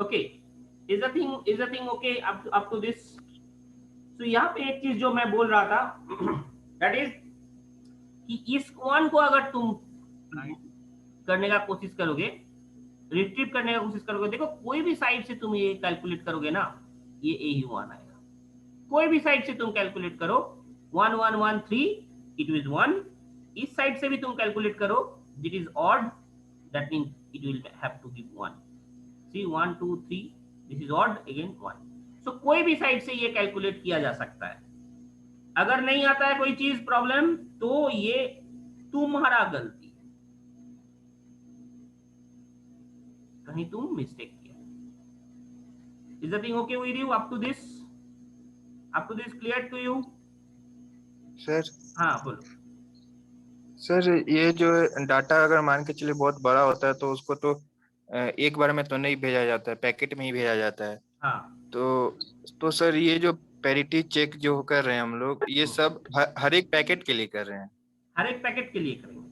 Okay, is the thing okay up to this? तो यहाँ पे एक चीज जो मैं बोल रहा था दैट इज कि इस वन को अगर तुम करने का कोशिश करोगे, रिट्रीव करने का कोशिश करोगे, देखो कोई भी साइड से तुम ये कैलकुलेट करोगे ना, ये ए ही वन आएगा। कोई भी साइड से तुम कैलकुलेट करो, 1113 इट इज 1। इस साइड से भी तुम कैलकुलेट करो, it is odd, that mean it will have to give 1। See 1 2 3, this is odd again 1। So कोई भी साइड से ये कैलकुलेट किया जा सकता है। अगर नहीं आता है कोई चीज प्रॉब्लम, तो ये तुम्हारा गलती है, कहीं तुम मिस्टेक किया। Is the thing okay with you up to this? Up to this clear to you? Sir हाँ बोलो। सर ये जो डाटा अगर मान के चलिए बहुत बड़ा होता है तो उसको तो एक बार में तो नहीं भेजा जाता है, पैकेट में ही भेजा जाता है। हाँ, तो सर ये जो पैरिटी चेक जो कर रहे हैं हम लोग, ये सब हर एक पैकेट के लिए कर रहे हैं? हर एक पैकेट के लिए करेंगे।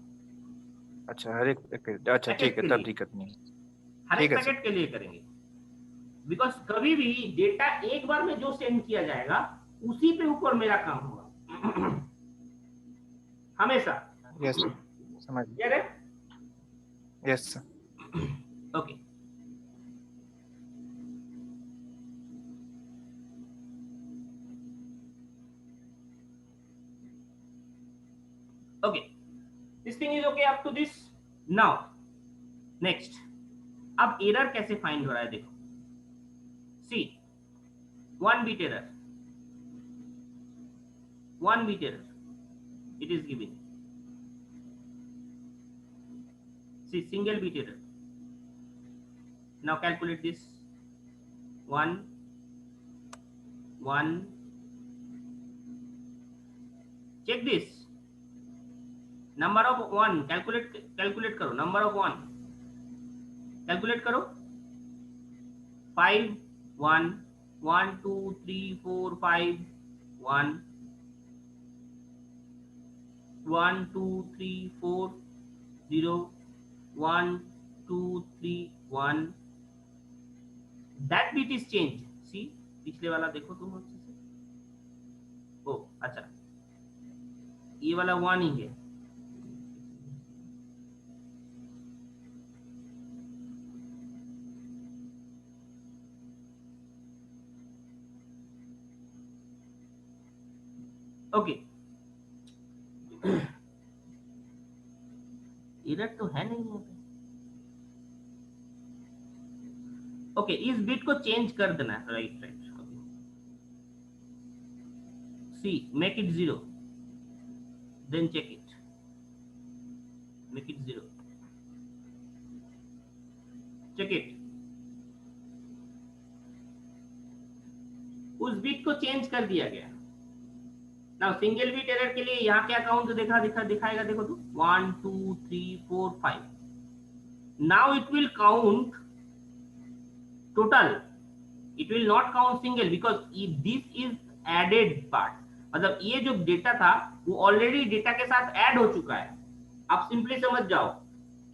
अच्छा हर एक पैकेट, अच्छा ठीक पैकेट है, के तब लिए, दिक्कत नहीं है। हर एक ठीक है सर। पैकेट के लिए करेंगे। बिकॉज कभी भी डेटा एक बार में जो सेंड किया जाएगा, उसी पे ऊपर मेरा काम होगा हमेशा। यस सर, समझ क्लियर है? Yes sir. Okay, okay, this thing is okay up to this. Now next, अब एरर कैसे फाइंड हो रहा है देखो। सी, 1 bit error, 1 bit error it is giving. See, single bit error. Now calculate this. 1 1, check this number of 1, calculate करो number of 1, calculate करो। 5 1 1 2 3 4 5 1 1 2 3 4 0 1 2 3 1, that bit is changed। see, पिछले वाला देखो तुम अच्छे से। ओ अच्छा, ये वाला 1 ही है। ओके, एरर तो है नहीं है। ओके, इस बिट को चेंज कर देना है। Right right, see make it 0, then check it, make it 0, check it. उस बिट को चेंज कर दिया गया। नाउ सिंगल बिट एरर के लिए यहाँ क्या काउंट दिखाएगा देखो तो, 1 2 3 4 5। Now it will count total, it will not count single, because this is added part. मतलब ये जो डेटा था वो ऑलरेडी डेटा के साथ ऐड हो चुका है। आप सिंपली समझ जाओ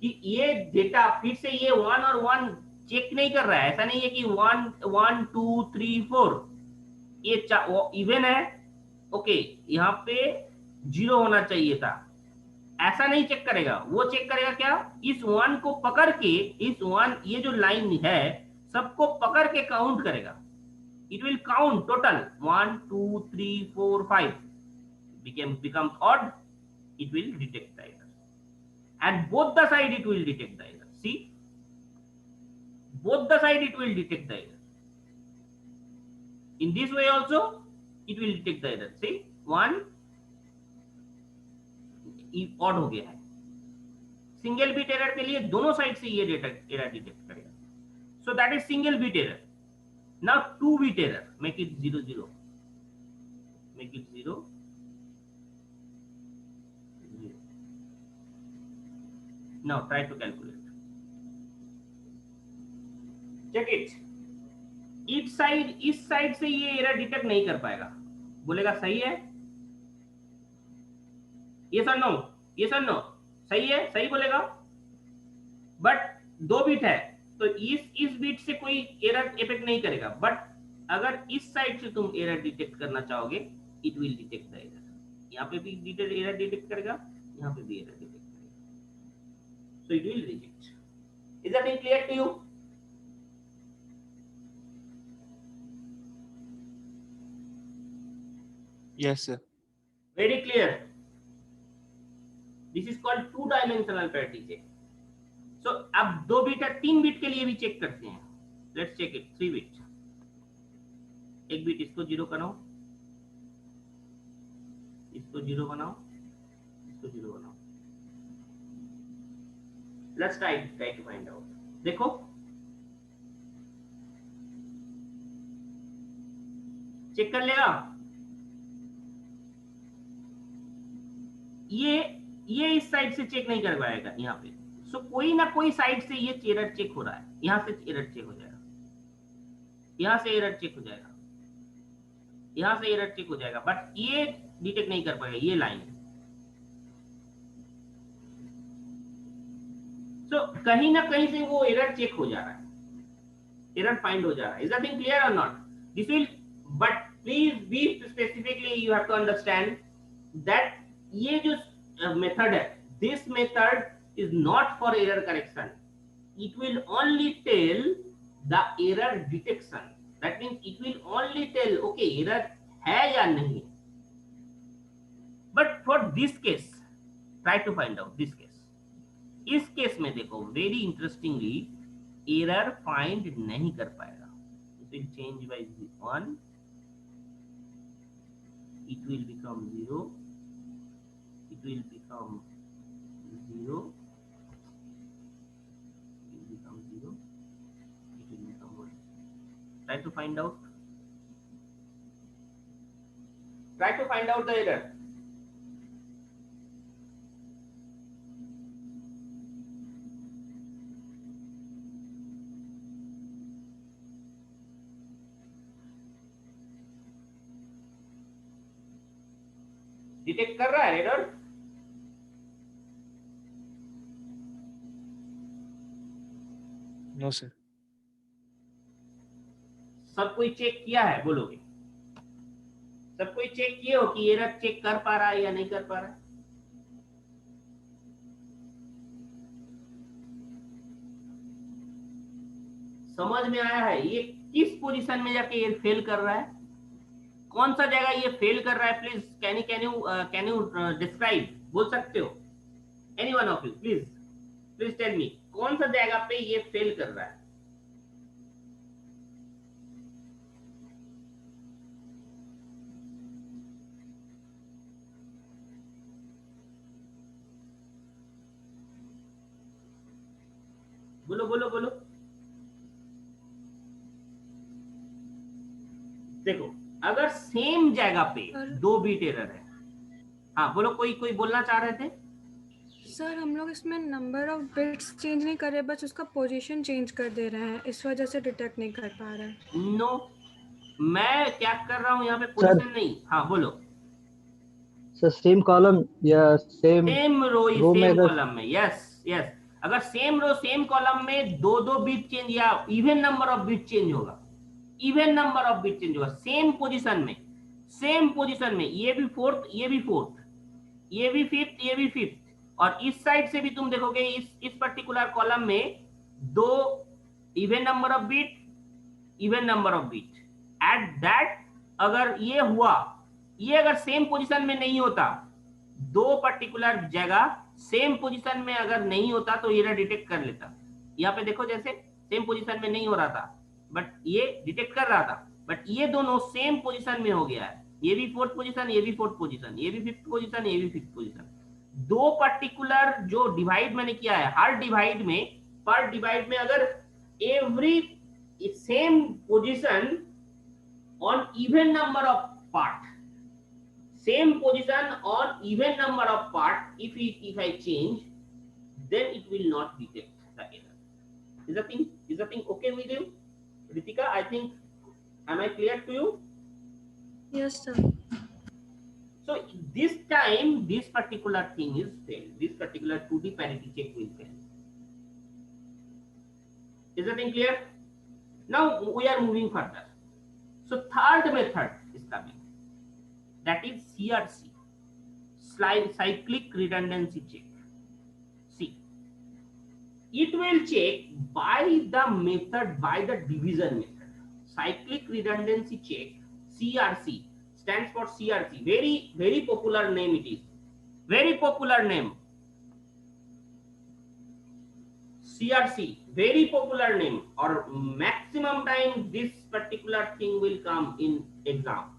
कि ये डेटा फिर से ये 1 और 1 चेक नहीं कर रहा है। ऐसा नहीं है कि 1 1 2 3 4 ये इवन है, ओके, यहाँ पे 0 होना चाहिए था, ऐसा नहीं चेक करेगा। वो चेक करेगा क्या, इस 1 को पकड़ के, इस 1 ये जो लाइन है सबको पकड़ के काउंट करेगा। it will count total 1 2 3 4 5, becomes odd, it will detect the error, and both the side it will detect the error. See, both the side it will detect the error. In this way also it will detect the error. See, 1 odd हो गया है। Single bit error के लिए दोनों side से ये error detect करेगा। सो that is single bit error. Now 2 bit error, make it 0 0, make it 0 0. Now try to calculate, check it। इस साइड से ये एरर डिटेक्ट नहीं कर पाएगा, बोलेगा सही है, ये सर नो, ये सर नो, सही है, सही बोलेगा। बट 2 बिट है, तो इस बिट से कोई एरर इफेक्ट नहीं करेगा, बट अगर इस साइड से तुम एरर डिटेक्ट करना चाहोगे, it will detect the error. यहाँ पे भी एरर डिटेक्ट करेगा, यहाँ पे भी एरर डिटेक्ट करेगा, so it will reject. Is that clear to you? Yes, sir. Very clear. This is called two dimensional parity check. So अब 2 बिट या 3 बिट के लिए भी चेक करते हैं। Let's check it 3 bit. एक बिट इसको 0 बनाओ, इसको 0 बनाओ, इसको 0 बनाओ। Let's try to find out. देखो चेक कर लेगा। ये इस साइड से चेक नहीं कर पाएगा यहाँ पे। सो कोई ना कोई साइड से ये एरर चेक हो रहा है। यहाँ से एरर चेक हो जाएगा, यहाँ से एरर चेक हो जाएगा, यहाँ से एरर चेक हो जाएगा, बट ये डिटेक्ट नहीं कर पाएगा ये लाइन। सो कहीं ना कहीं से वो एरर चेक हो जा रहा है, एरर फाइंड हो जा रहा है। इज दैट थिंग क्लियर और not? This will, but please be specifically you have to understand that ये जो मेथड है, this method is not for error correction. It will only tell the error detection. That means it will only tell okay error है या नहीं। But for this case, try to find out this case. इस case में देखो very interestingly error find नहीं कर पाएगा। It will change by 1. It will become 0. It will become 0. Try to find out. Try to find out the error. Detect कर रहा है error? No, sir. सब कोई चेक किया है बोलोगे? सब कोई चेक किए हो कि एरर चेक कर पा रहा है या नहीं कर पा रहा है? समझ में आया है ये किस पोजीशन में जाके ये फेल कर रहा है? कौन सा जगह ये फेल कर रहा है? Please can you describe? बोल सकते हो? Any one of you please tell me कौन सा जगह पे ये फेल कर रहा है? बोलो बोलो बोलो। देखो अगर सेम जगह पे 2 बिट एरर है। हाँ बोलो, कोई बोलना चाह रहे थे? सर हम लोग इसमें नंबर ऑफ बिट्स चेंज नहीं कर रहे, बस उसका पोजीशन चेंज कर दे रहे हैं, इस वजह से डिटेक्ट नहीं कर पा रहा है। नो, मैं क्या कर रहा हूँ यहाँ पे पोजीशन नहीं। हाँ बोलो सर। सेम कॉलम या सेम रो में कॉलम में? Yes yes. अगर सेम रो सेम कॉलम में 2 बिट चेंज या even number of bit change होगा, even number of bit change होगा सेम पोजीशन में, ये भी फोर्थ, ये भी फोर्थ, ये भी फिफ्थ, ये भी फिफ्थ, और इस साइड से भी तुम देखोगे इस पर्टिकुलर कॉलम में 2 even number of bit, even number of bit at that. अगर ये हुआ, ये अगर सेम पोजीशन में नहीं होता, 2 पर्टिकुलर जगह सेम पोजीशन में अगर नहीं होता तो ये डिटेक्ट कर लेता। यहाँ पे देखो जैसे सेम पोजीशन में नहीं हो रहा था बट ये डिटेक्ट कर रहा था, बट ये दोनों सेम पोजीशन में हो गया है। ये भी फोर्थ पोजीशन, ये भी फोर्थ पोजीशन, ये भी फिफ्थ पोजीशन, ये भी फिफ्थ पोजीशन। 2 पर्टिकुलर जो डिवाइड मैंने किया है, हर डिवाइड में, पर डिवाइड में अगर every same position on even number of part, same position on even number of part, if I change, then it will not detect the error. Is the thing okay with you, Ritika? I think, am I clear to you? Yes sir. So this time this particular thing is failed, this particular 2D parity check will fail. Is the thing clear? Now we are moving further. So third method is coming, that is CRC, cyclic redundancy check. See, it will check by the method, by the division method. Cyclic redundancy check, CRC, stands for CRC. Very popular name it is. Very popular name. CRC, very popular name, or maximum time this particular thing will come in exam.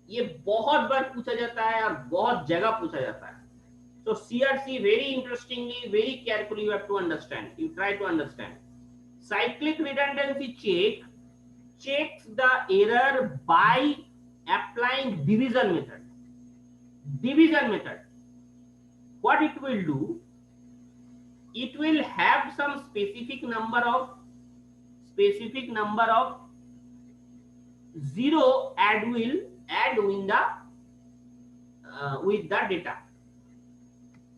ये बहुत बार पूछा जाता है और बहुत जगह पूछा जाता है. So CRC, very interestingly, very carefully you have to understand. You try to understand. Cyclic redundancy check checks the error by applying division method. Division method. What it will do? It will have some specific number of zero add with the data.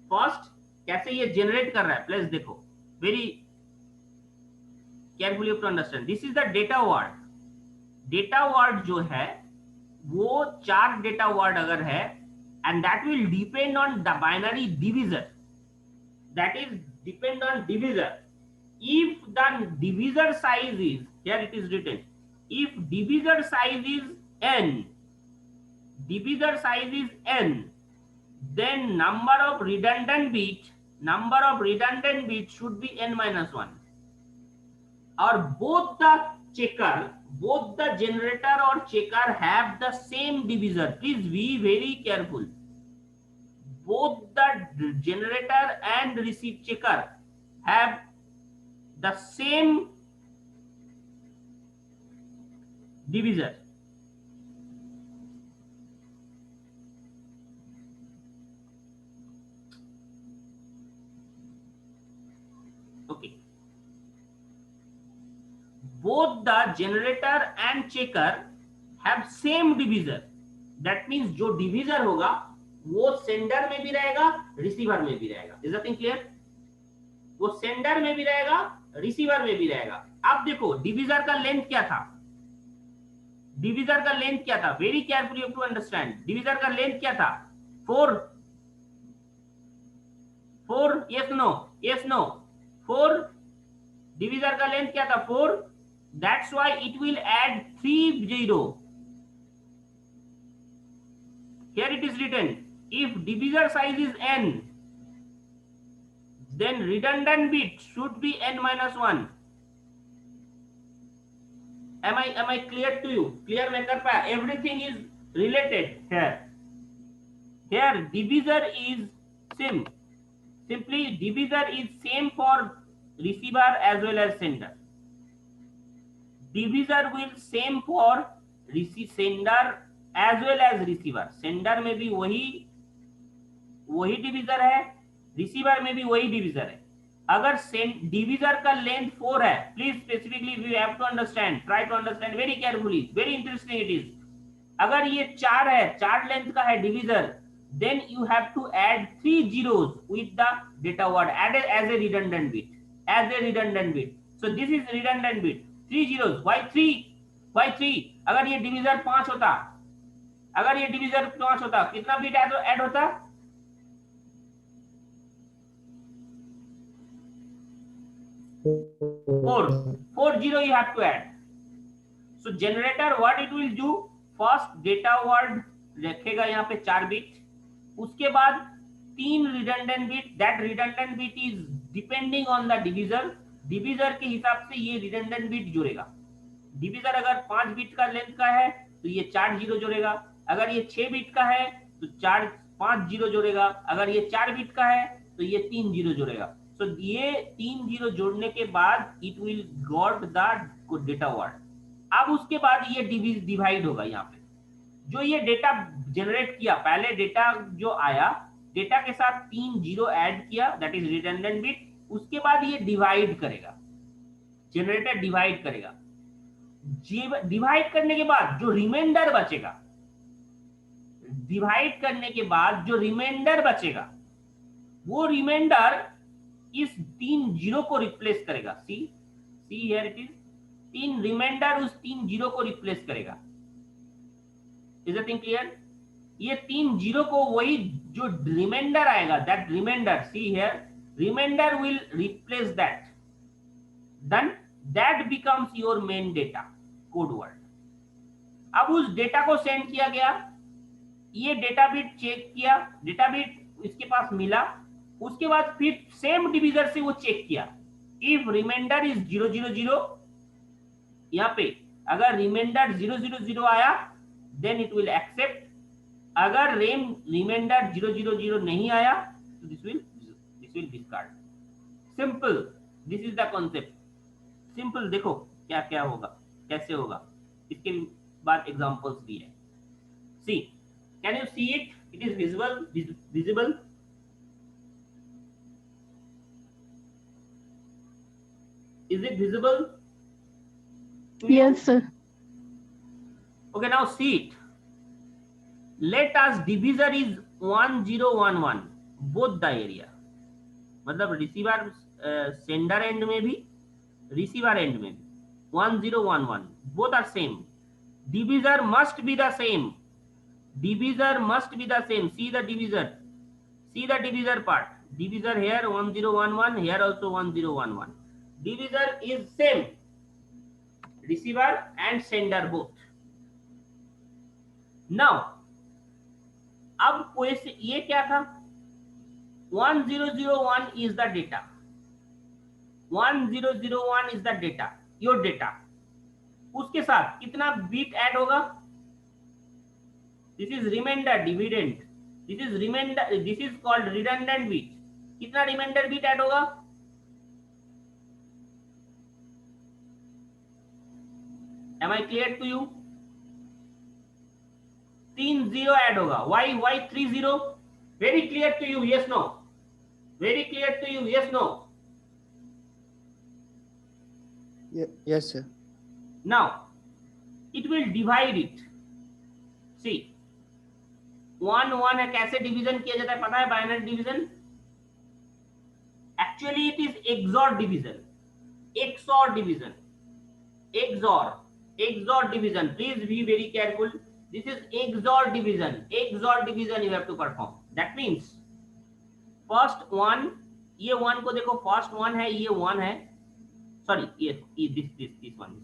First कैसे ये generate कर रहा है, please देखो, very carefully you have to understand. This is the data word. Data word जो है वो 4 data word अगर है, and that will depend on the binary divisor. That is depend on divisor. If the divisor size is, here it is written, if divisor size is n, then number of redundant bits should be n minus 1. Or both the generator or checker have the same divisor. Please be very careful. Both the generator and receive checker have the same divisor. Okay. Both the generator and checker have same divisor. That means जो divisor होगा वो sender में भी रहेगा, receiver में भी रहेगा. Is that clear? वो सेंडर में भी रहेगा, रिसीवर में भी रहेगा. अब देखो डिविजर का लेंथ क्या था, very carefully you have to understand. Divisor का लेंथ क्या था? 4. Yes no 4. डिविजर का लेंथ क्या था? 4. That's why it will add 3 0. Here it is written, if divisor size is n, then redundant bit should be n minus 1. Am I clear to you? Clear मैं कर पाया? Everything is related here. Here divisor is simply divisor is same for receiver as well as sender. Divisor will same for sender as well as receiver. Sender में भी वही divisor है, receiver में भी वही डिविजर है. अगर डिविजर का लेंथ 4 है, please specifically we have to understand, try to understand very carefully, very interesting it is. अगर ये 4 है, 4 लेंथ का है divisor, then you have to add 3 zeros with the data word added as a redundant bit. So this is redundant bit. 3 zeros. Why 3? अगर ये divisor 5 होता, कितना bit add होता? 4 0 you have to add. So generator what it will do, first data word रखेगा यहाँ पे 4 bit, उसके बाद 3 redundant bit. That redundant bit is depending on the divisor के हिसाब से ये redundant bit जोड़ेगा. डिविजर अगर 5 बिट का लेंथ का है तो ये 4 0 जोड़ेगा. अगर ये 6 बिट का है तो 5 0 जोड़ेगा. अगर ये 4 बिट का है तो ये 3 0 जोड़ेगा. सो ये 3 0 जोड़ने के बाद it will got the data word. अब उसके बाद ये डिवाइड होगा. यहाँ पे जो ये डेटा जनरेट किया, पहले डेटा जो आया, डेटा के साथ 3 0 ऐड किया, दैट इज रिडंडेंट बिट. उसके बाद ये डिवाइड करेगा, जनरेटर डिवाइड करेगा. डिवाइड करने के बाद जो रिमाइंडर बचेगा, वो रिमाइंडर इस 3 0 को रिप्लेस करेगा. See see here it is, 3 remainder उस 3 जीरो को रिप्लेस करेगा। Is the thing clear? ये 3 जीरो को वही जो रिमाइंडर आएगा, that remainder, see here, remainder will replace that, then that becomes your main data code word. अब उस डेटा को सेंड किया गया, ये डेटा बिट चेक किया, डेटा बिट इसके पास मिला, उसके बाद फिर सेम डिविजर से वो चेक किया, इफ रिमाइंडर इज 000, यहाँ पे अगर रिमाइंडर 000 आया देन इट विल एक्सेप्ट, अगर रिमाइंडर 000 नहीं आया तो this will discard. Simple, this is the concept, simple. देखो क्या क्या होगा, कैसे होगा, इसके बाद एग्जांपल्स भी है। See, can you see it? It is visible. Is it visible to you? Yes, sir. Okay, now see it. Let us divisor is 1011 both the area, मतलब रिसीवर सेंडर एंड में भी रिसीवर एंड में भी 1011 both are same. Divisor must be the same. Divisor must be the same. See the divisor. See the divisor part. Divisor here 1011, here also 1011. Divisor is same. Receiver and sender both. Now, अब question ये क्या था? 1001 is the data. 1001 is the data, your data. उसके साथ कितना beat add होगा? This is remainder dividend. This is remainder. This is called redundant bit. कितना reminder beat add होगा? Am I clear to you? 3 0 add होगा। Why 3 0? Very clear to you? Yes, no? Very clear to you? Yes, no? Yes, sir. Now, it will divide it. See, 1 1 है, कैसे division किया जाता है पता है? Binary division. Actually, it is XOR division. XOR division. XOR division. Please be very careful. This is XOR division. XOR division you have to perform. That means first one, ये 1 को देखो, first 1 है, ये 1 है, sorry, ये this one,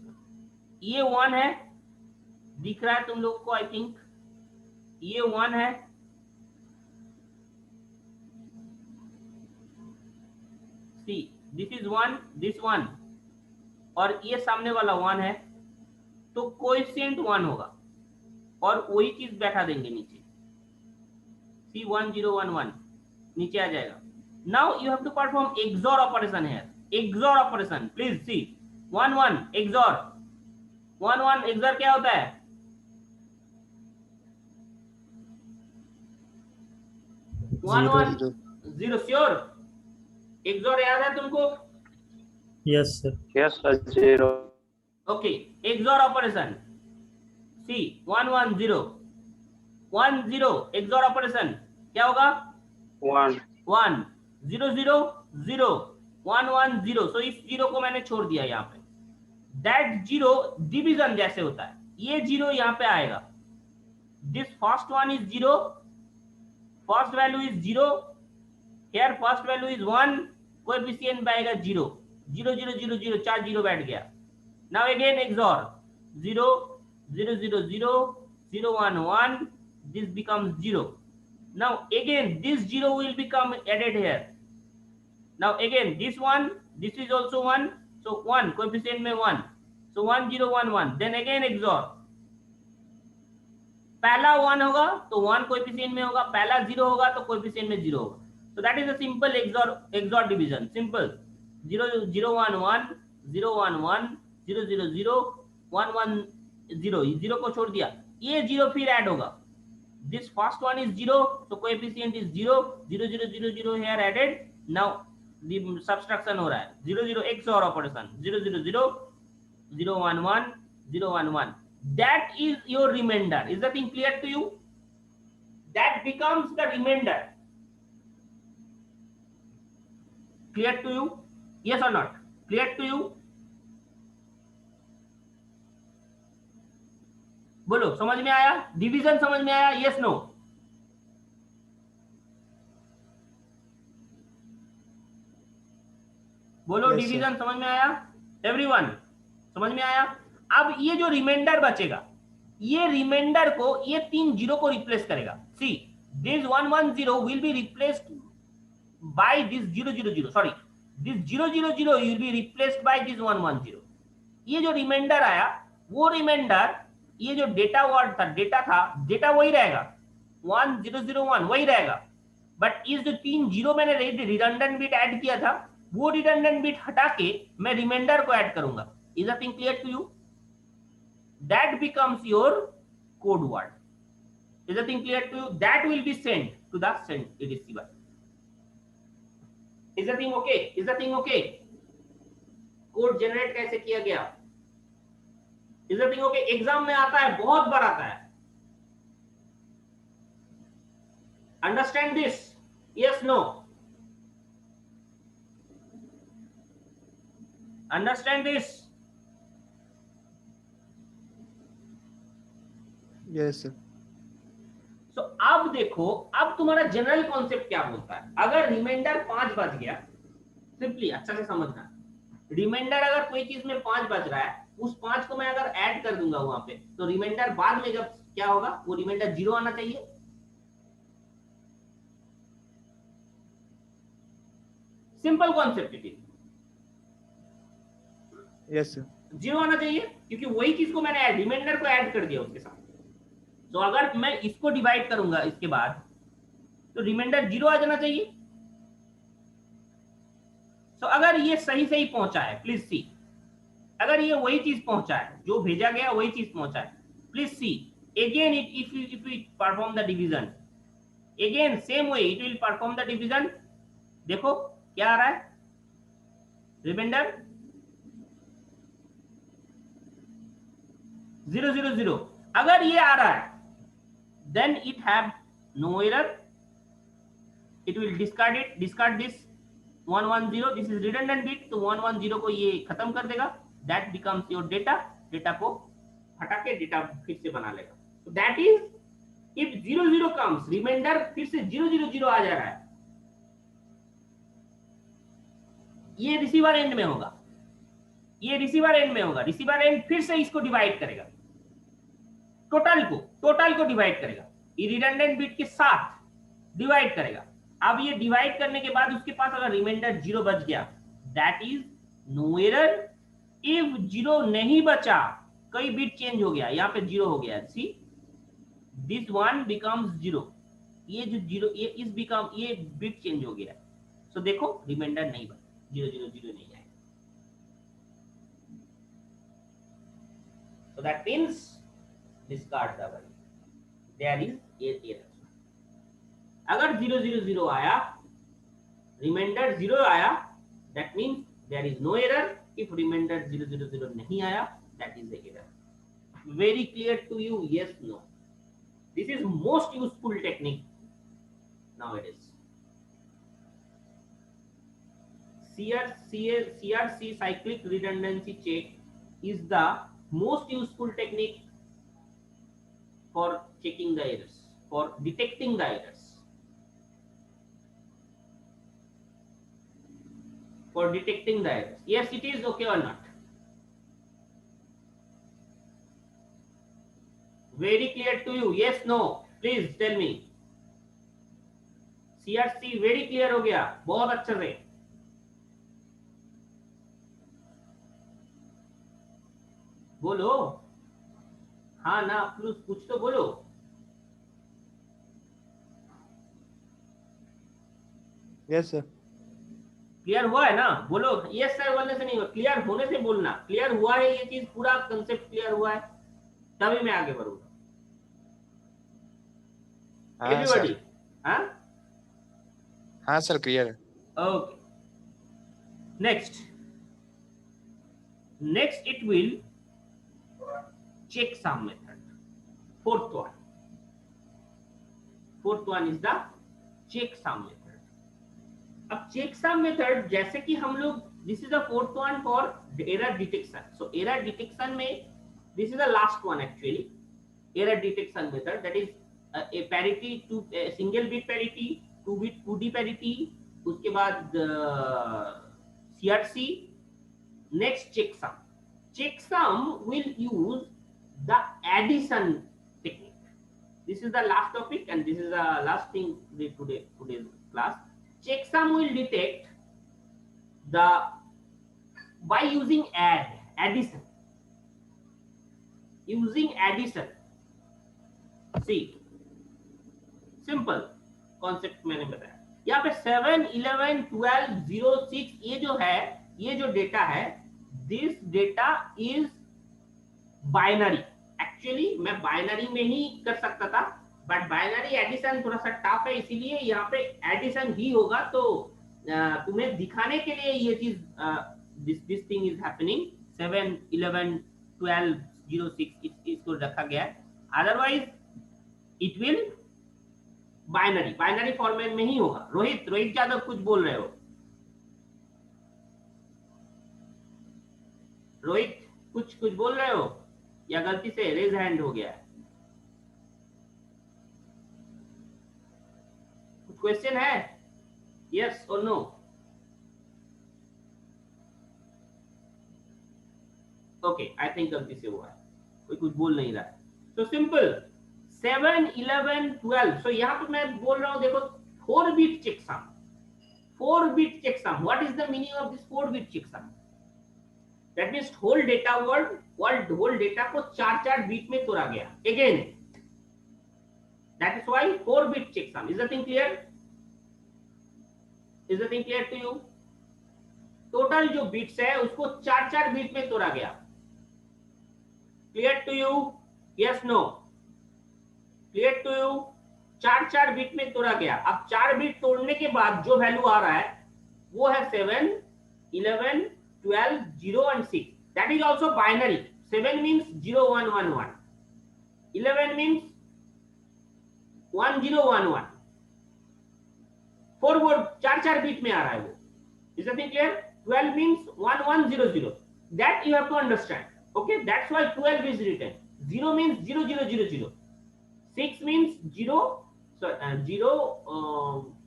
ये 1 है, दिख रहा है तुम लोग को? I think ये 1 है, see this is 1, this 1, और ये सामने वाला 1 है, तो कोएफिशिएंट 1 होगा और वही चीज बैठा देंगे नीचे। सी 1011 नीचे आ जाएगा। Now you have to perform XOR operation है। XOR operation, please see 1 1 XOR. 1 1 XOR क्या होता है? One one zero. Sure? XOR याद है तुमको? Yes, sir. Yes, sir. 0. Okay, XOR operation. See 1 1 0 1 0 XOR operation क्या होगा? 1. 1 0 0 0 1 1 0। सो इस जीरो को मैंने छोड़ दिया यहाँ पे। दैट जीरो डिवीजन जैसे होता है, ये जीरो यहाँ पे आएगा। This first one is 0, first value is 0, here first value is 1, coefficient आएगा 0 0 0 0 0, 4 जीरो बैठ गया। Now again XOR 0 0 0 0 0 1 1, this becomes 0. Now again this 0 will become added here. Now again this one, this is also 1, so 1 coefficient में 1, so 1 0 1 1, then again XOR। पहला 1 होगा तो 1 coefficient में होगा, पहला 0 होगा तो कोएफिशिएंट में 0 होगा। So that is a simple XOR division. Simple 0 0 1 1 0 1 1 0 0 0 1 1 0, 0 को छोड़ दिया, ये 0 फिर ऐड होगा। This first one is 0, so coefficient is 0 0 0 0 0 here added. Now the subtraction हो रहा है 0 0 XOR operation 0 0 0 0 1 1 0 1 1। That is your remainder. Is the thing clear to you? That becomes the remainder. Clear to you? Yes or not? Clear to you? बोलो समझ में आया? Division समझ में आया? Yes no? बोलो Yes, डिवीजन समझ में आया? एवरीवन समझ में आया? अब ये जो रिमाइंडर बचेगा, ये रिमाइंडर को, ये 3 जीरो को रिप्लेस करेगा। See this 110 will be replaced by this 000, sorry this 000 will be replaced by this 110। ये जो रिमाइंडर आया, वो रिमाइंडर, ये जो डेटा वर्ड था, डेटा वही रहेगा, 1001 वही रहेगा, बट इस जो 3 जीरो मैंने रिडंडेंट बिट ऐड किया था, वो रिडंडेंट बिट हटा के मैं रिमाइंडर को ऐड करूंगा। Is the thing clear to you? That becomes your code word. Is the thing clear to you? That will be send to the receiver. Is the thing okay? Is the thing okay? Code generate कैसे किया गया? Is the thing okay? Exam में आता है, बहुत बार आता है। Understand this? Yes no? Understand this? yes sir. So अब देखो, अब तुम्हारा जनरल कॉन्सेप्ट क्या बोलता है। अगर रिमाइंडर 5 बज गया, सिंपली अच्छा से समझना, रिमाइंडर अगर कोई चीज में 5 बज रहा है, उस 5 को मैं अगर ऐड कर दूंगा वहां पे, तो रिमाइंडर बाद में जब क्या होगा, वो रिमाइंडर 0 आना चाहिए। Simple concept it is. yes sir. 0 आना चाहिए, क्योंकि वही चीज को मैंने रिमाइंडर को ऐड कर दिया उसके साथ। तो अगर मैं इसको डिवाइड करूंगा इसके बाद, तो रिमाइंडर 0 आ जाना चाहिए। तो अगर ये सही सही पहुंचा है, प्लीज सी, अगर ये वही चीज पहुंचा है, जो भेजा गया वही चीज पहुंचा है, please see again if you perform the division, again same way it will perform the division. देखो क्या आ रहा है, रिमाइंडर 000। अगर ये आ रहा है, then it have no error, it will discard this 110, this is redundant bit, तो 110 को ये खत्म कर देगा। that becomes your data को हटा के डेटा फिर से बना लेगा। so that is if 00 comes, reminder फिर से 000 आ जा रहा है, ये रिसीवर एंड में होगा, ये रिसीवर एंड में होगा। रिसीवर एंड फिर से इसको डिवाइड करेगा, टोटल को डिवाइड करेगा, ये रिडंडेंट बिट के साथ डिवाइड करेगा। अब ये डिवाइड करने के बाद उसके पास अगर रिमाइंडर 0 बच गया, that is no error. If 0 नहीं बचा, कोई बिट चेंज हो गया, यहाँ पे 0 हो गया, सी दिस 1 बिकम्स 0, ये जो 0, ये बिट चेंज हो गया। सो देखो रिमाइंडर नहीं बचा, 000 नहीं आएगा। So that means discard the value, there is error। अगर 000 आया, रिमाइंडर 0 आया, that means there is no error। if remainder 000 नहीं आया, that is the error। very clear to you? yes no? this is most useful technique nowadays। CRC cyclic redundancy check is the most useful technique for checking the errors, for detecting the errors, for detecting the errors। yes it is okay or not? very clear to you? yes no? please tell me। CRC very clear हो गया, बहुत अच्छे से। बोलो हाँ ना, कुछ तो बोलो। yes sir. क्लियर हुआ है ना? बोलो यस सर बोलने से नहीं हुआ, क्लियर होने से बोलना। क्लियर हुआ है, ये चीज पूरा कंसेप्ट क्लियर हुआ है, तभी मैं आगे बढ़ूंगा। एवरीबॉडी? हाँ हाँ सर, क्लियर है। Okay, next it will checksum method। fourth one is the checksum method। अब checksum method जैसे कि हम लोग, this is the fourth one for error detection। so error detection में this is the last one actually। error detection method, that is a parity to single bit parity, 2D parity, उसके बाद CRC, next checksum. Checksum will use the addition technique. This is the last topic and this is the last thing today's class. Checksum will detect the by using addition. Using addition. See, simple concept मैंने बताया. यहाँ पे 7, 11, 12, 0, 6 ये जो है, ये जो data है, this data is binary. Actually मैं बाइनरी में ही कर सकता था, बट बाइनरी एडिशन थोड़ा सा टफ है, इसीलिए यहाँ पे एडिशन ही होगा. तो तुम्हें दिखाने के लिए ये चीज this thing is happening. 7, 11, 12, 0, 6 इसको रखा गया है. Otherwise it will binary format में ही होगा. रोहित यादव कुछ बोल रहे हो? रोहित कुछ बोल रहे हो या गलती से रेज हैंड हो गया है? कुछ क्वेश्चन है? यस और नो? ओके, आई थिंक गलती से हुआ है, कोई कुछ बोल नहीं रहा है. तो सिंपल 7, 11, 12. सो यहाँ पे मैं बोल रहा हूँ, देखो 4-bit checksum. 4-bit checksum. What is the meaning of this 4-bit checksum? That means whole data whole data को 4 बीट में तोड़ा गया. Again, that is why 4-bit checksum. Is the thing clear? Is the thing clear to you? Total जो bits है उसको 4 bit में तोड़ा गया. Clear to you? Yes no? Clear to you? 4 bit में तोड़ा गया. अब 4 बिट तोड़ने के बाद जो वैल्यू आ रहा है वो है 7, 11, 12, 0 and 6. That is also binary. 7 means 0, 1, 1, 1. 11 means 1, 0, 1, 1. Forward 4 bit में आ रहा है वो. Is that clear? 12 means 1, 1, 0, 0. That you have to understand. Okay, that's why 12 is written. 0 means 0, 0, 0, 0. 6 means 0,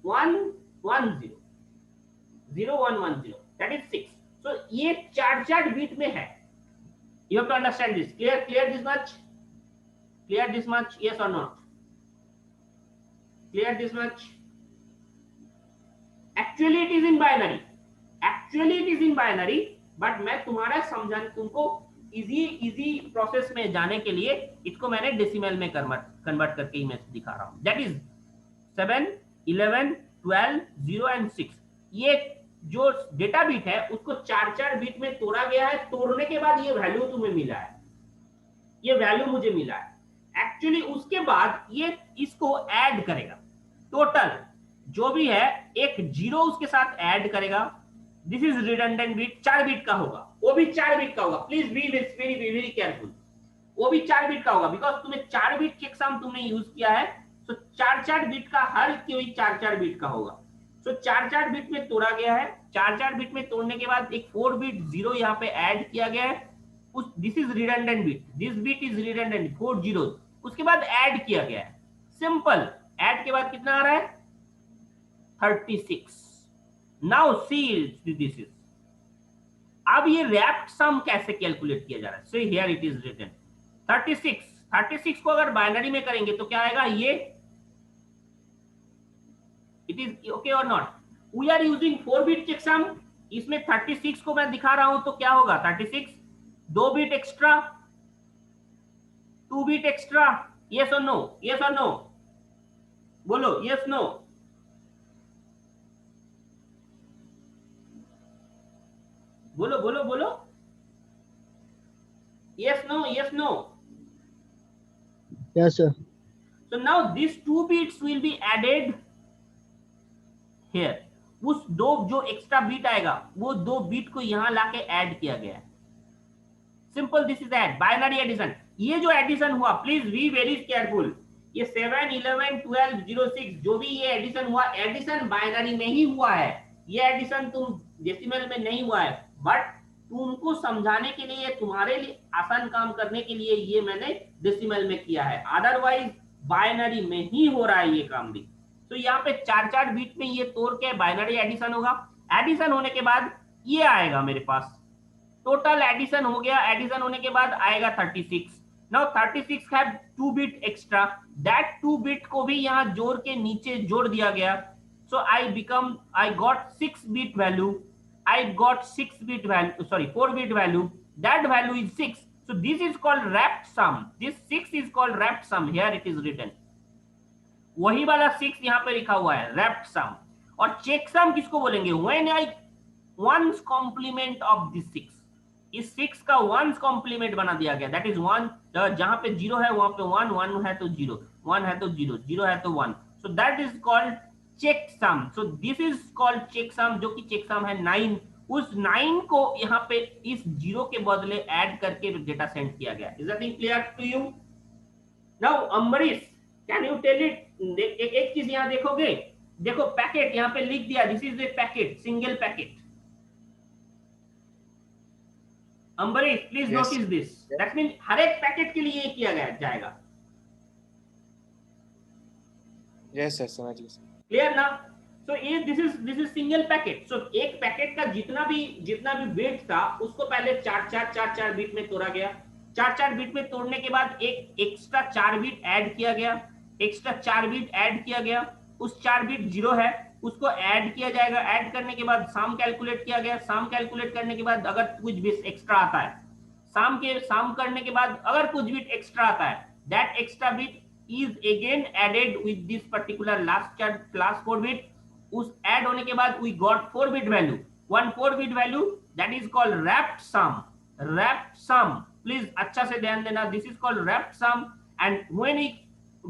1, 1, 0. 0, 1, 1, 0. That is 6. So ये 4 बीट में है. You have to understand this. Clear this much? Clear this much? Yes or not? Clear this much? Actually it is in binary. But मैं तुम्हारा समझाने, तुमको easy process में जाने के लिए इसको मैंने डेसिमल में कन्वर्ट करके ही मैं दिखा रहा हूं. That is 7, 11, 12, 0 and 6. ये जो डेटा बीट है उसको 4 बीट में तोड़ा गया है. तोड़ने के बाद ये वैल्यू तुम्हें मिला है, ये वैल्यू मुझे मिला है. एक्चुअली उसके बाद ये इसको ऐड करेगा. टोटल जो भी है एक 0 उसके साथ ऐड करेगा. This is redundant bit. 4 bit का होगा, वो भी 4 बिट का होगा. Please be very careful. वो भी 4 बिट का होगा बिकॉज तुम्हें 4 बिट चेकसम तुमने यूज किया है. सो 4 बिट का हर कोई 4 बिट का होगा. सो 4 बिट में तोड़ा गया है. 4 बिट में तोड़ने के बाद एक 4 बिट 0 यहाँ पे ऐड किया गया है. This is redundant bit. This bit is redundant 4 0. उसके बाद ऐड किया गया है. सिंपल. ऐड के बाद कितना आ रहा है? 36. Now see this is. अब ये रैप्ड सम कैसे कैलकुलेट किया जा रहा है? So here it is written 36 को अगर बाइनरी में करेंगे तो क्या आएगा? ये इट इज ओके और not? We are using 4 bit checksum. इसमें 36 को मैं दिखा रहा हूं तो क्या होगा? 36 2 bit extra, 2 bit extra. Yes और नो? यस और नो? बोलो यस नो. बोलो. Yes, no. Yes, sir. So now these 2 bits will be added here. उस दो जो एक्स्ट्रा बीट आएगा वो 2 बीट को यहां लाके ऐड किया गया है. Simple. This is add binary addition. ये जो एडिशन हुआ, प्लीज बी वेरी केयरफुल. ये 7, 11, 12, 0, 6 जो भी ये एडिशन हुआ, एडिशन बाइनरी में ही हुआ है. ये एडिशन तुम डेसिमल में नहीं हुआ है. बट तुमको समझाने के लिए, तुम्हारे लिए आसान काम करने के लिए ये मैंने डेसिमल में किया है, अदरवाइज बाइनरी में ही हो रहा है ये काम भी। तो यहाँ पे 4-4 बिट में ये तोड़ के बाइनरी एडिशन होगा। एडिशन होने के बाद ये आएगा मेरे पास, टोटल एडिशन हो गया। एडिशन होने के बाद आएगा 36। Now 36 have 2 bit extra, that 2 bit को भी यहाँ जोड़ के नीचे जोड़ दिया गया। So I got 6 bit value, I got 6 bit value, sorry 4 bit value, that value is 6. So this is called wrapped sum. This 6 is called wrapped sum. Here it is written. वही वाला 6 यहाँ पे लिखा हुआ है wrapped sum। और check sum किसको बोलेंगे? When I ones complement of this 6, इस 6 का ones complement बना दिया गया, that is 1, जहां पे 0 है वहां पे 1, 1 है तो 0, 1 है तो 0, 0 है तो 1। So that is called check sum. So this is called check sum, जो कि चेक सम है 9। उस 9 को यहाँ पे इस 0 के बदले ऐड करके डेटा सेंड किया गया। Is that clear to you? Now Ambarish, can you tell it? एक चीज यहाँ देखोगे, देखो पैकेट यहाँ पे लिख दिया, this is a packet, single packet. Ambrish please notice this, that mean हर एक पैकेट के लिए ये किया गया जाएगा। यस सर, समझ गया। क्लियर ना? सो ये दिस इज सिंगल पैकेट। सो एक पैकेट का जितना भी वेट था उसको पहले 4 बिट में तोड़ा गया। 4 बिट में तोड़ने के बाद एक एक्स्ट्रा 4 बिट ऐड किया गया, एक्स्ट्रा 4 बिट ऐड किया गया। उस 4 बिट 0 है उसको ऐड किया जाएगा। ऐड करने के बाद सम कैलकुलेट किया गया। सम कैलकुलेट करने के बाद अगर कुछ बिट एक्स्ट्रा आता है, सम करने के बाद अगर कुछ बिट एक्स्ट्रा आता है, that extra bit is again added with this particular last 4 bit। उस ऐड होने के बाद we got 4 bit value, one 4 bit value, that is called wrapped sum। wrapped sum, please अच्छा से ध्यान देना, this is called wrapped sum। and when we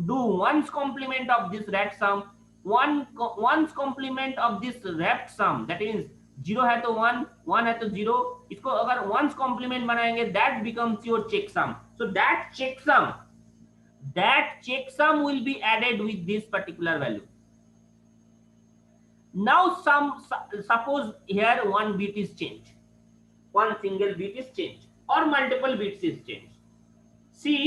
do ones complement of this wrapped sum, ones complement of this wrapped sum, that is 0 है तो 1, 1 है तो 0, इसको अगर ones complement बनाएंगे, that becomes your check sum। so that checksum will be added with this particular value। Now suppose here one bit is changed, one single bit is changed or multiple bits is changed। See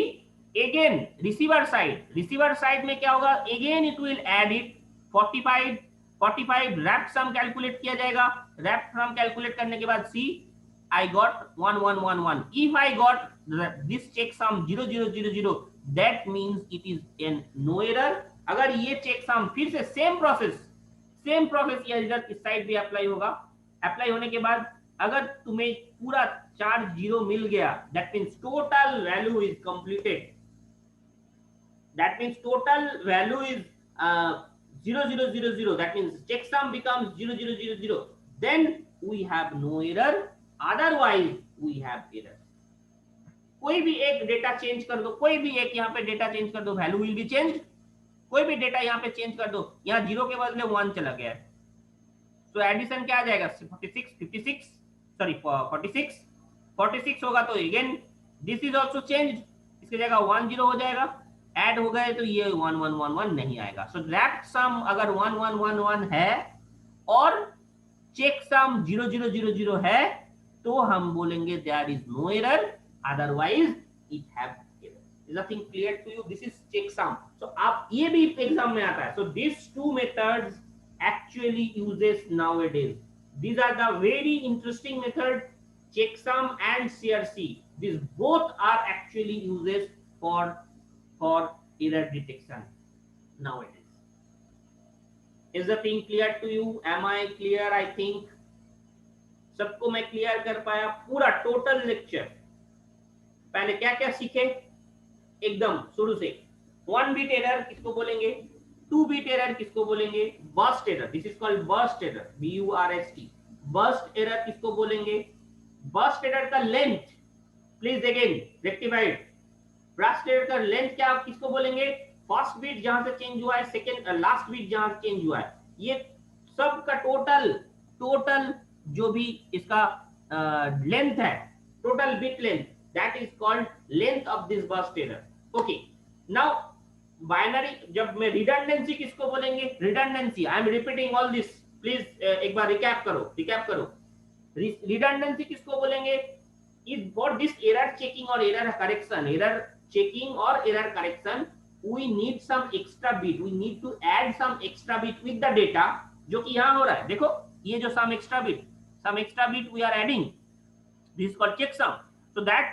again receiver side में क्या होगा? Again it will add it 45 wrapped sum calculate किया जाएगा। wrapped sum calculate करने के बाद see I got 1 1 1 1। if I got this checksum 0 0 0 0, that means it is an no error। अगर ये checksum फिर से सेम प्रोसेस ये रिजल्ट इस साइड भी अप्लाई होगा। अप्लाई होने के बाद अगर तुम्हें पूरा 4 0 मिल गया, that means total value is completed, that means total value is 0 0 0 0, that means checksum becomes 0 0 0 0, then we have no error, otherwise we have error। कोई भी एक डेटा चेंज कर दो, कोई भी एक यहाँ पे डेटा चेंज कर दो, वैल्यू विल बी चेंज्ड। कोई भी डेटा यहाँ पे चेंज कर दो, यहाँ 0 के बदले 1 चला गया है, तो एडिशन क्या आ जाएगा? 46 होगा तो again this is also changed, इसकी जगह 1 0 हो जाएगा। ऐड हो गए तो ये 1 1 1 1 नहीं आएगा। सो रैप्ड सम अगर 1 1 1 1 है और चेक सम 0 0 0 0 है तो हम बोलेंगे there is no error, otherwise it have error। is nothing clear to you? this is checksum। so आप ये भी एग्जाम में आता है। so these two methods actually uses nowadays, these are the very interesting method, checksum and CRC। these both are actually uses for error detection nowadays। is the thing clear to you? am I clear? I think सबको मैं clear कर पाया पूरा total lecture. पहले क्या क्या सीखे एकदम शुरू से? 1 बिट एरर किसको बोलेंगे? 2 बिट एरर किसको बोलेंगे? Burst error, this is called burst error, BURST। Burst error किसको बोलेंगे? बर्स्ट एरर का length, please again rectified. Burst error का लेंथ क्या किसको बोलेंगे? फर्स्ट बिट जहां से चेंज हुआ है, सेकंड लास्ट बिट जहां से चेंज हुआ है, ये सब का टोटल जो भी इसका लेंथ है, total bit length, that is called length of this burst error। okay now binary, जब मैं redundancy किसको बोलेंगे? redundancy, I am repeating all this, please एक बार रिकैप करो। रिडंडेंसी किसको बोलेंगे? Is for this error checking और एरर करेक्शन, एरर चेकिंग और error correction we need some extra bit, we need to add some extra bit with the data, जो कि यहाँ हो रहा है। देखो ये जो some extra bit we are adding, this is called checksum. So that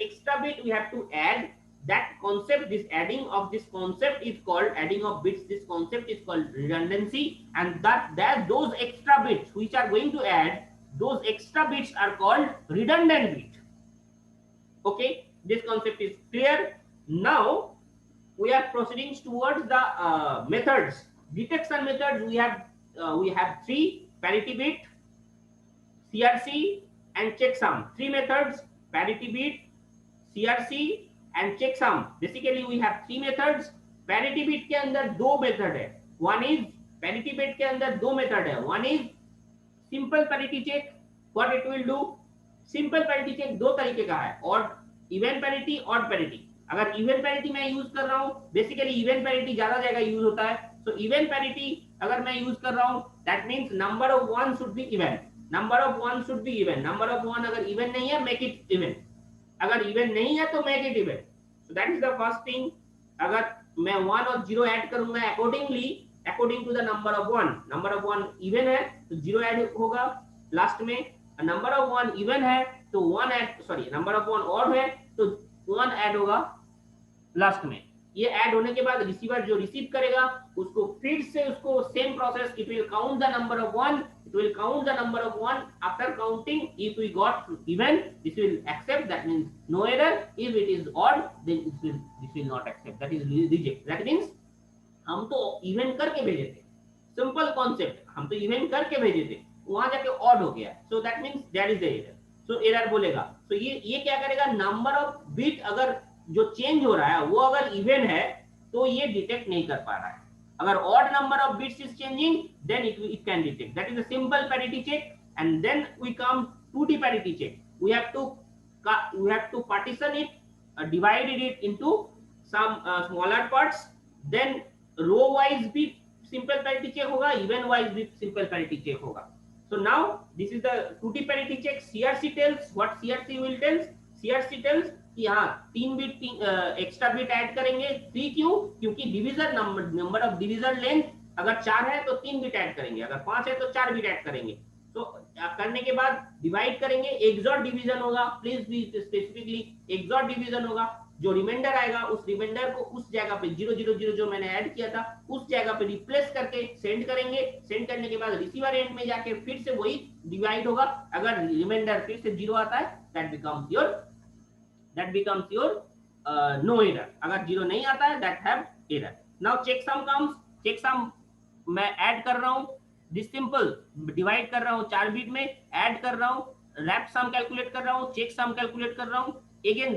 extra bit we have to add, that concept, this adding of this concept is called adding of bits, this concept is called redundancy, and that those extra bits which are going to add, those extra bits are called redundant bit. Okay, this concept is clear. Now we are proceeding towards the methods, detection methods. We have three: parity bit, CRC and checksum. Three methods: parity bit, CRC and checksum. Basically we have three methods. parity bit के अंदर दो method है। one is parity bit के अंदर दो method है। one is simple parity check. what it will do? simple parity check दो तरीके का है, odd even parity, odd parity. अगर इवन पैरिटी मैं यूज कर रहा हूँ, बेसिकली इवन पैरिटी ज्यादा जगह यूज होता है। तो इवन पैरिटी अगर मैं यूज कर रहा हूँ, that means number of one should be even, number of one should be even, number of one अगर इवन नहीं है मेक इट इवन, अगर इवन नहीं है तो make it even. So that is the first thing. अगर मैं 1 और 0 ऐड करूंगा according to the number of one, number of one even है तो 0 ऐड होगा लास्ट में, नंबर ऑफ वन इवन है तो 1 add, sorry number of one odd है तो 1 ऐड होगा लास्ट में। ये ऐड होने के बाद रिसीवर जो रिसीव करेगा उसको फिर से उसको same process, it will count the number of 1, it will count the number of 1 after counting. If we got even this will accept, that means no error. If it is odd then this will not accept, that is reject. That means हम तो even करके भेजे थे, simple concept, हम तो even करके भेजे थे, वहां जाके ऑड हो गया, so that means there is error. So error बोलेगा। तो ये क्या करेगा, नंबर ऑफ बिट अगर जो चेंज हो रहा है वो अगर इवन है तो ये डिटेक्ट नहीं कर पा रहा है। अगर odd number of bits is changing then it can detect. That is a simple parity check. And then we come to the parity check. We have to partition it, divided it into some smaller parts. Then row wise भी simple parity check होगा, even wise भी simple parity check होगा। So now this is the 2D parity check. CRC tells what CRC will tells. CRC tells कि हाँ 3 bit extra bit add करेंगे। 3 क्यों? क्योंकि division number of division length अगर 4 है तो 3 बिट ऐड करेंगे, अगर 5 है तो 4 बिट ऐड करेंगे। तो करने के बाद डिवाइड करेंगे, एक्सॉर डिवीजन होगा, please be specifically XOR division होगा। जो रिमाइंडर आएगा उस रिमाइंडर को उस जगह पे 000 जो मैंने ऐड किया था उस जगह पे रिप्लेस करके सेंड करेंगे। सेंड करने के बाद रिसीवर एंड में जाके फिर से वही डिवाइड होगा। अगर रिमाइंडर फिर से 0 आता है that becomes your no error. अगर 0 नहीं आता है that have error. Now checksum comes. Checksum मैं ऐड कर रहा हूं, दिस सिंपल डिवाइड कर रहा हूं 4 बिट में, ऐड कर रहा हूं, रैप सम कैलकुलेट कर रहा हूं, चेक सम कैलकुलेट कर रहा हूं। अगेन